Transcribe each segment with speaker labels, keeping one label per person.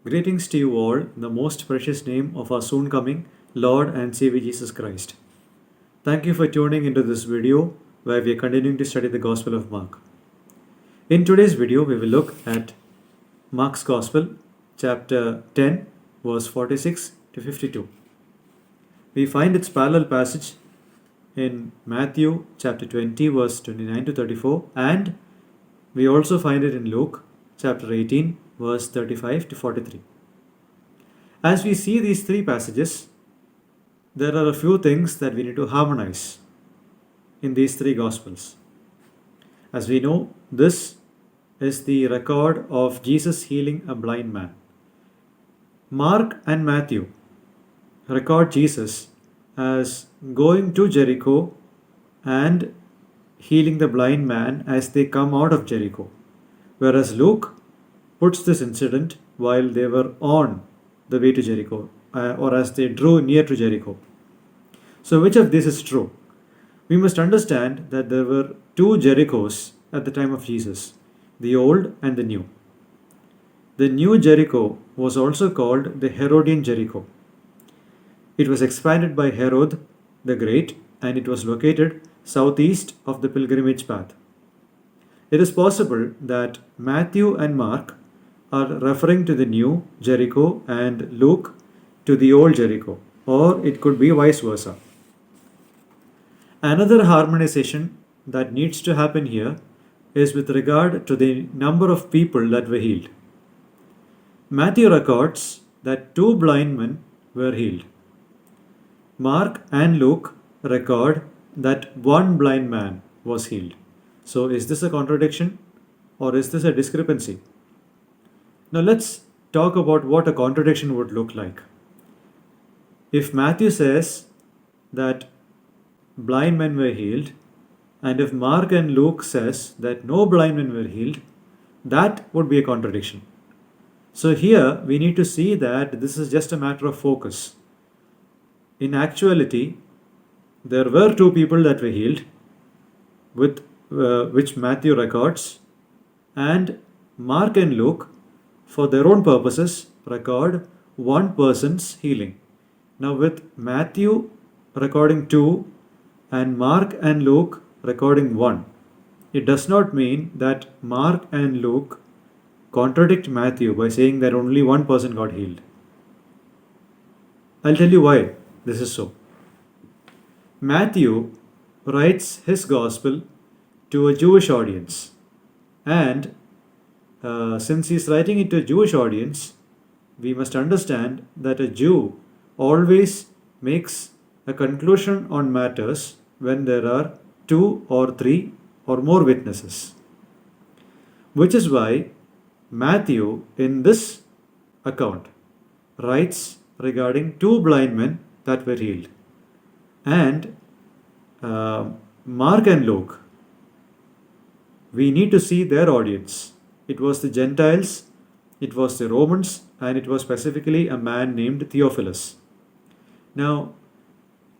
Speaker 1: Greetings to you all in the most precious name of our soon coming Lord and Savior Jesus Christ. Thank you for tuning into this video where we are continuing to study the Gospel of Mark. In today's video, we will look at Mark's Gospel, chapter 10, verse 46 to 52. We find its parallel passage in Matthew chapter 20, verse 29 to 34, and we also find it in Luke chapter 18, verse 35 to 43. As we see these three passages, there are a few things that we need to harmonize in these three Gospels. As we know, this is the record of Jesus healing a blind man. Mark and Matthew record Jesus as going to Jericho and healing the blind man as they come out of Jericho, whereas Luke puts this incident while they were on the way to Jericho, or as they drew near to Jericho. So which of this is true? We must understand that there were two Jerichos at the time of Jesus, the old and the new. The new Jericho was also called the Herodian Jericho. It was expanded by Herod the Great, and it was located southeast of the pilgrimage path. It is possible that Matthew and Mark are referring to the new Jericho and Luke to the old Jericho, or it could be vice versa. Another harmonization that needs to happen here is with regard to the number of people that were healed. Matthew records that 2 blind men were healed. Mark and Luke record that 1 blind man was healed. So is this a contradiction or is this a discrepancy? Now let's talk about what a contradiction would look like. If Matthew says that blind men were healed, and if Mark and Luke says that no blind men were healed, that would be a contradiction. So here we need to see that this is just a matter of focus. In actuality, there were 2 people that were healed, with which Matthew records, and Mark and Luke, for their own purposes, record 1 person's healing. Now with Matthew recording 2 and Mark and Luke recording 1, it does not mean that Mark and Luke contradict Matthew by saying that only 1 person got healed. I'll tell you why this is so. Matthew writes his gospel to a Jewish audience, and since he is writing it to a Jewish audience, we must understand that a Jew always makes a conclusion on matters when there are 2 or 3 or more witnesses. Which is why Matthew in this account writes regarding 2 blind men that were healed. And Mark and Luke, we need to see their audience. It was the Gentiles, it was the Romans, and it was specifically a man named Theophilus. Now,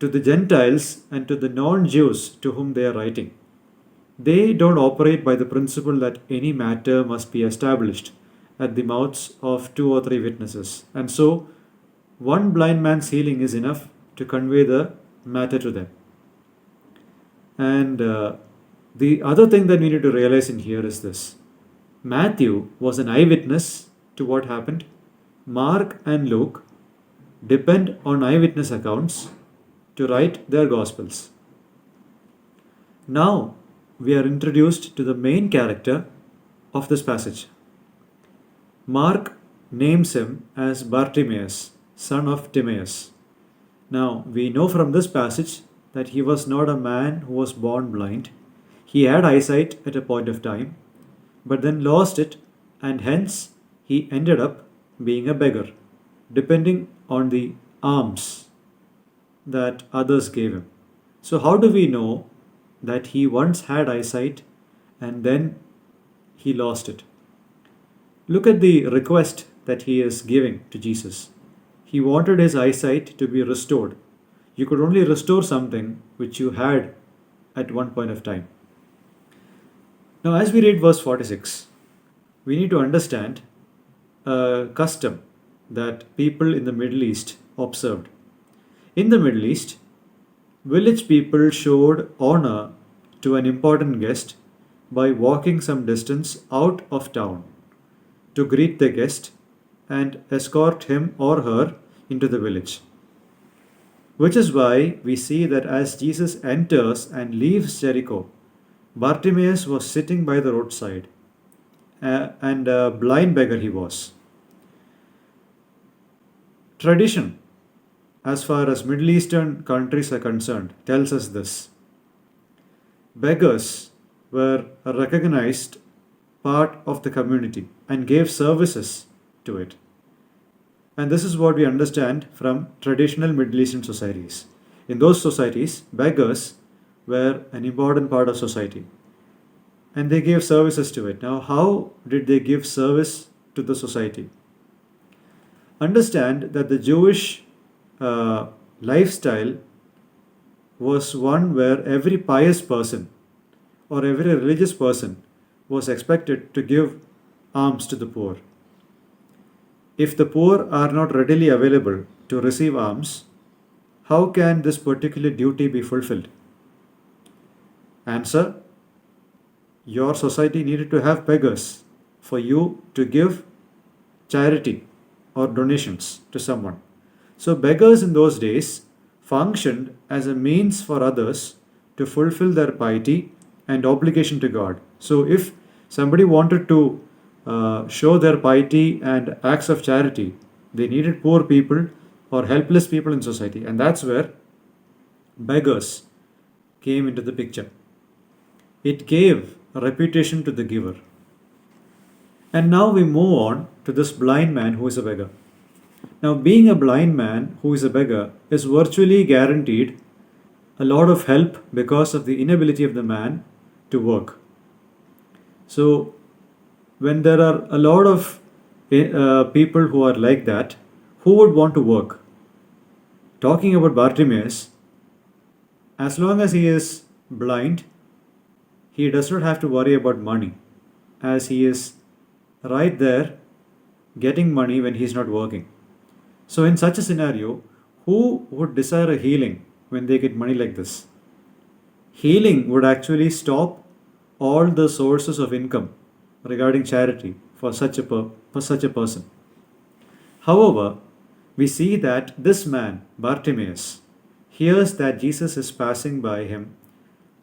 Speaker 1: to the Gentiles and to the non-Jews to whom they are writing, they don't operate by the principle that any matter must be established at the mouths of 2 or 3 witnesses. And so, 1 blind man's healing is enough to convey the matter to them. And the other thing that we need to realize in here is this. Matthew was an eyewitness to what happened. Mark and Luke depend on eyewitness accounts to write their Gospels. Now we are introduced to the main character of this passage. Mark names him as Bartimaeus, son of Timaeus. Now we know from this passage that he was not a man who was born blind. He had eyesight at a point of time, but then lost it, and hence he ended up being a beggar, depending on the alms that others gave him. So how do we know that he once had eyesight and then he lost it? Look at the request that he is giving to Jesus. He wanted his eyesight to be restored. You could only restore something which you had at one point of time. Now, as we read verse 46, we need to understand a custom that people in the Middle East observed. In the Middle East, village people showed honor to an important guest by walking some distance out of town to greet the guest and escort him or her into the village. Which is why we see that as Jesus enters and leaves Jericho, Bartimaeus was sitting by the roadside, and a blind beggar he was. Tradition, as far as Middle Eastern countries are concerned, tells us this. Beggars were a recognized part of the community and gave services to it. And this is what we understand from traditional Middle Eastern societies. In those societies, beggars were an important part of society and they gave services to it. Now, how did they give service to the society? Understand that the Jewish lifestyle was one where every pious person or every religious person was expected to give alms to the poor. If the poor are not readily available to receive alms, how can this particular duty be fulfilled? Answer: your society needed to have beggars for you to give charity or donations to someone. So, beggars in those days functioned as a means for others to fulfill their piety and obligation to God. So, if somebody wanted to show their piety and acts of charity, they needed poor people or helpless people in society, and that's where beggars came into the picture. It gave a reputation to the giver. And now we move on to this blind man who is a beggar. Now, being a blind man who is a beggar is virtually guaranteed a lot of help because of the inability of the man to work. So, when there are a lot of people who are like that, who would want to work? Talking about Bartimaeus, as long as he is blind, he does not have to worry about money, as he is right there getting money when he is not working. So, in such a scenario, who would desire a healing when they get money like this? Healing would actually stop all the sources of income regarding charity for such a person. However, we see that this man, Bartimaeus, hears that Jesus is passing by him,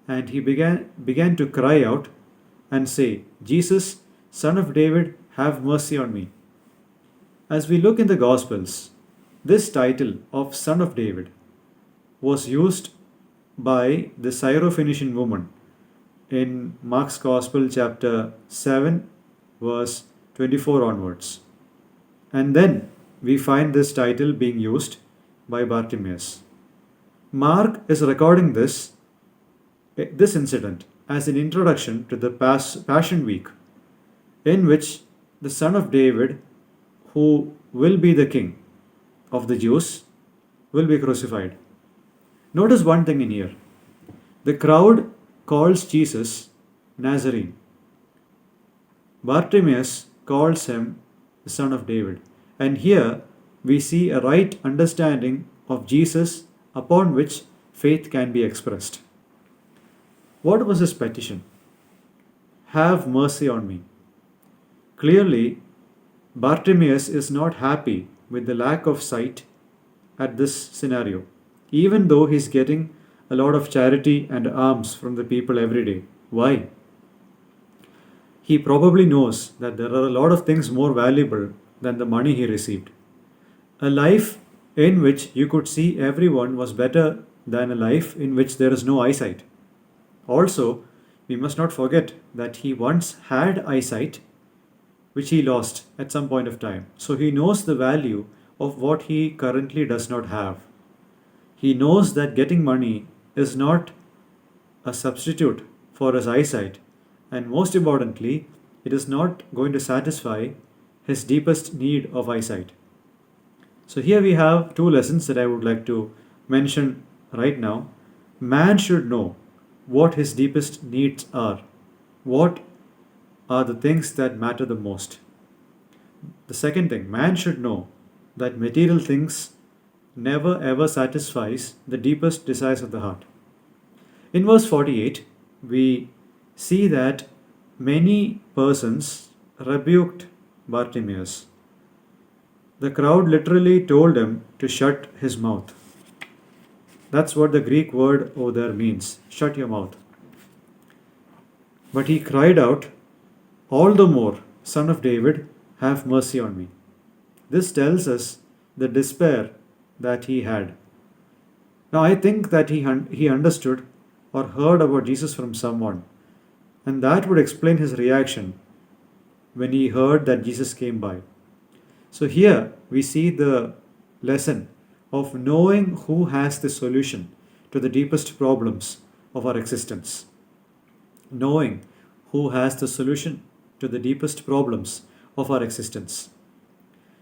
Speaker 1: and he began to cry out and say, "Jesus, Son of David, have mercy on me." As we look in the Gospels, this title of Son of David was used by the Syrophoenician woman in Mark's Gospel, chapter 7, verse 24 onwards. And then we find this title being used by Bartimaeus. Mark is recording this incident as an introduction to the Passion Week, in which the Son of David, who will be the King of the Jews, will be crucified. Notice one thing in here. The crowd calls Jesus Nazarene. Bartimaeus calls him the Son of David. And here we see a right understanding of Jesus upon which faith can be expressed. What was his petition? Have mercy on me. Clearly, Bartimaeus is not happy with the lack of sight at this scenario, even though he's getting a lot of charity and alms from the people every day. Why? He probably knows that there are a lot of things more valuable than the money he received. A life in which you could see everyone was better than a life in which there is no eyesight. Also, we must not forget that he once had eyesight, which he lost at some point of time. So he knows the value of what he currently does not have. He knows that getting money is not a substitute for his eyesight, and most importantly, it is not going to satisfy his deepest need of eyesight. So here we have two lessons that I would like to mention right now. Man should know what his deepest needs are. What are the things that matter the most? The second thing, man should know that material things never ever satisfies the deepest desires of the heart. In verse 48, we see that many persons rebuked Bartimaeus. The crowd literally told him to shut his mouth. That's what the Greek word over there means, shut your mouth. But he cried out, all the more, Son of David, have mercy on me. This tells us the despair that he had. Now I think that he understood or heard about Jesus from someone, and that would explain his reaction when he heard that Jesus came by. So here we see the lesson of knowing who has the solution to the deepest problems of our existence. Knowing who has the solution to the deepest problems of our existence.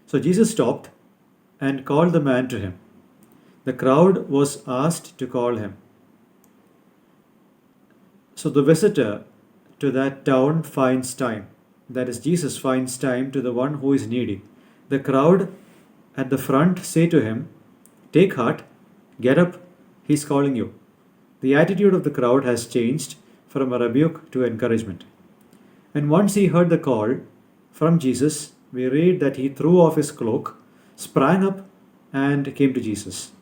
Speaker 1: So Jesus stopped and called the man to him. The crowd was asked to call him. So the visitor to that town finds time. That is, Jesus finds time to the one who is needy. The crowd at the front say to him, take heart, get up, he's calling you. The attitude of the crowd has changed from a rebuke to encouragement. And once he heard the call from Jesus, we read that he threw off his cloak, sprang up, and came to Jesus.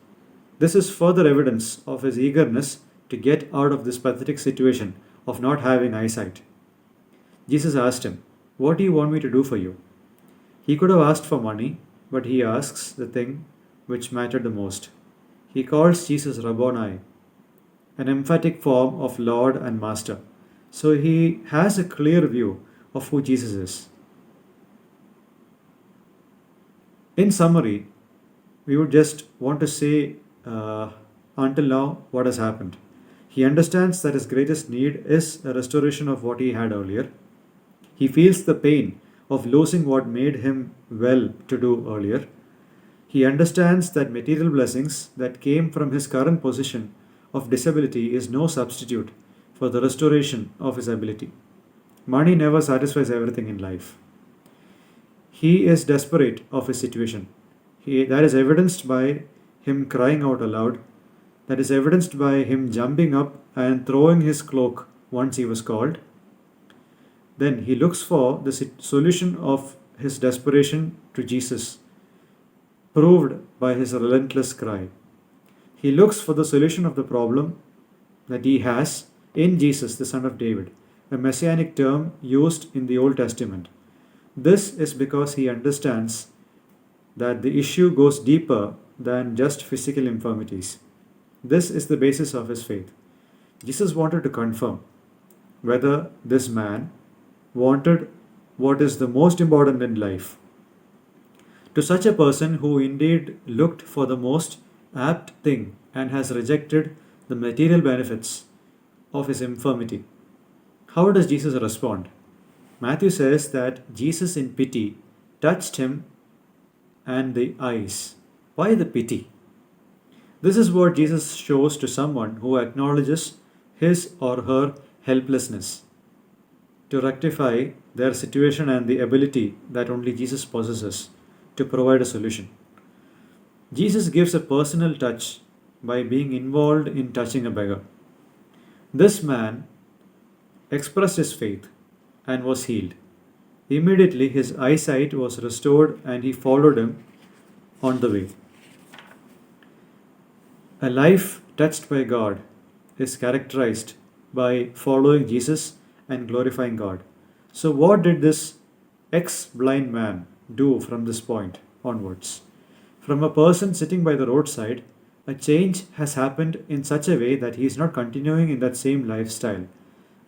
Speaker 1: This is further evidence of his eagerness to get out of this pathetic situation of not having eyesight. Jesus asked him, what do you want me to do for you? He could have asked for money, but he asks the thing which mattered the most. He calls Jesus Rabboni, an emphatic form of Lord and Master. So he has a clear view of who Jesus is. In summary, we would just want to say until now what has happened. He understands that his greatest need is a restoration of what he had earlier. He feels the pain of losing what made him well to do earlier. He understands that material blessings that came from his current position of disability is no substitute for the restoration of his ability. Money never satisfies everything in life. He is desperate of his situation. That is evidenced by him crying out aloud. That is evidenced by him jumping up and throwing his cloak once he was called. Then he looks for the solution of his desperation to Jesus, proved by his relentless cry. He looks for the solution of the problem that he has in Jesus, the Son of David, a messianic term used in the Old Testament. This is because he understands that the issue goes deeper than just physical infirmities. This is the basis of his faith. Jesus wanted to confirm whether this man wanted what is the most important in life. To such a person who indeed looked for the most apt thing and has rejected the material benefits of his infirmity, how does Jesus respond? Matthew says that Jesus in pity touched him and the eyes. Why the pity? This is what Jesus shows to someone who acknowledges his or her helplessness to rectify their situation and the ability that only Jesus possesses to provide a solution. Jesus gives a personal touch by being involved in touching a beggar. This man expressed his faith and was healed. Immediately his eyesight was restored and he followed him on the way. A life touched by God is characterized by following Jesus and glorifying God. So what did this ex-blind man do from this point onwards? From a person sitting by the roadside, a change has happened in such a way that he is not continuing in that same lifestyle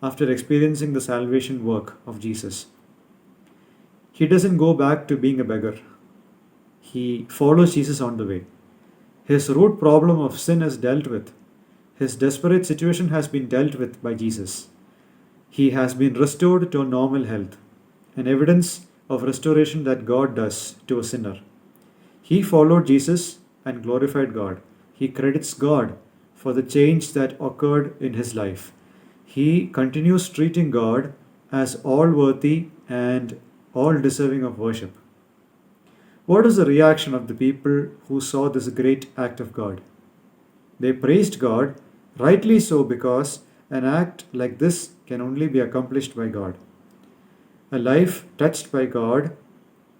Speaker 1: after experiencing the salvation work of Jesus. He doesn't go back to being a beggar. He follows Jesus on the way. His root problem of sin is dealt with. His desperate situation has been dealt with by Jesus. He has been restored to normal health, an evidence of restoration that God does to a sinner. He followed Jesus and glorified God. He credits God for the change that occurred in his life. He continues treating God as all worthy and all deserving of worship. What is the reaction of the people who saw this great act of God? They praised God, rightly so, because an act like this can only be accomplished by God. A life touched by God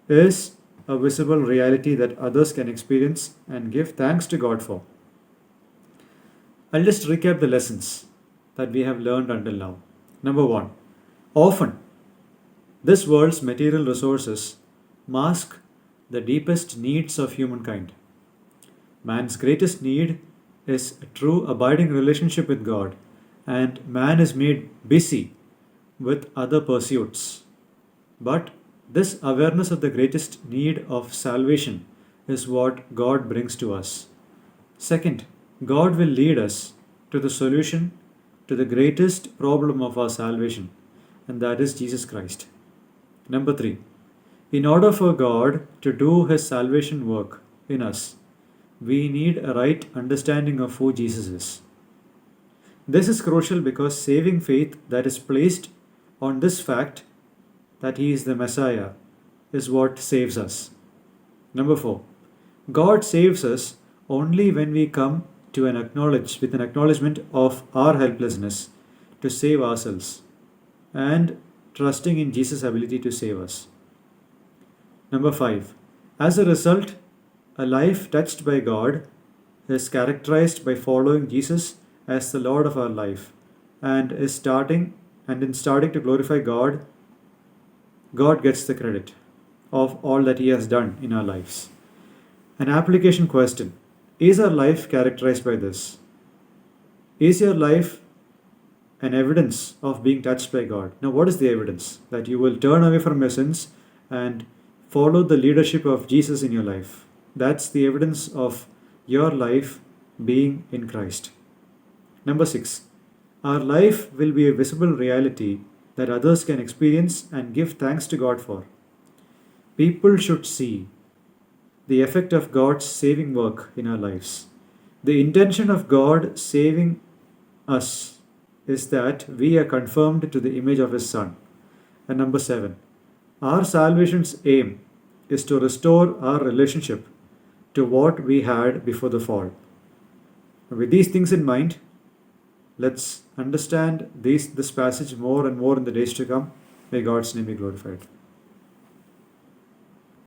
Speaker 1: is a visible reality that others can experience and give thanks to God for. I'll just recap the lessons that we have learned until now. Number one, often this world's material resources mask the deepest needs of humankind. Man's greatest need is a true abiding relationship with God, and man is made busy with other pursuits. But this awareness of the greatest need of salvation is what God brings to us. Second, God will lead us to the solution to the greatest problem of our salvation, and that is Jesus Christ. Number three, in order for God to do His salvation work in us, we need a right understanding of who Jesus is. This is crucial because saving faith that is placed on this fact that He is the Messiah is what saves us. Number four, God saves us only when we come to with an acknowledgement of our helplessness to save ourselves and trusting in Jesus' ability to save us. Number five, as a result, a life touched by God is characterized by following Jesus as the Lord of our life and in starting to glorify God, God gets the credit of all that He has done in our lives. An application question: is our life characterized by this? Is your life an evidence of being touched by God? Now, what is the evidence? That you will turn away from your sins and follow the leadership of Jesus in your life. That's the evidence of your life being in Christ. Number six, our life will be a visible reality that others can experience and give thanks to God for. People should see the effect of God's saving work in our lives. The intention of God saving us is that we are conformed to the image of His Son. And number seven, our salvation's aim is to restore our relationship to what we had before the fall. With these things in mind, let's understand this passage more and more in the days to come. May God's name be glorified.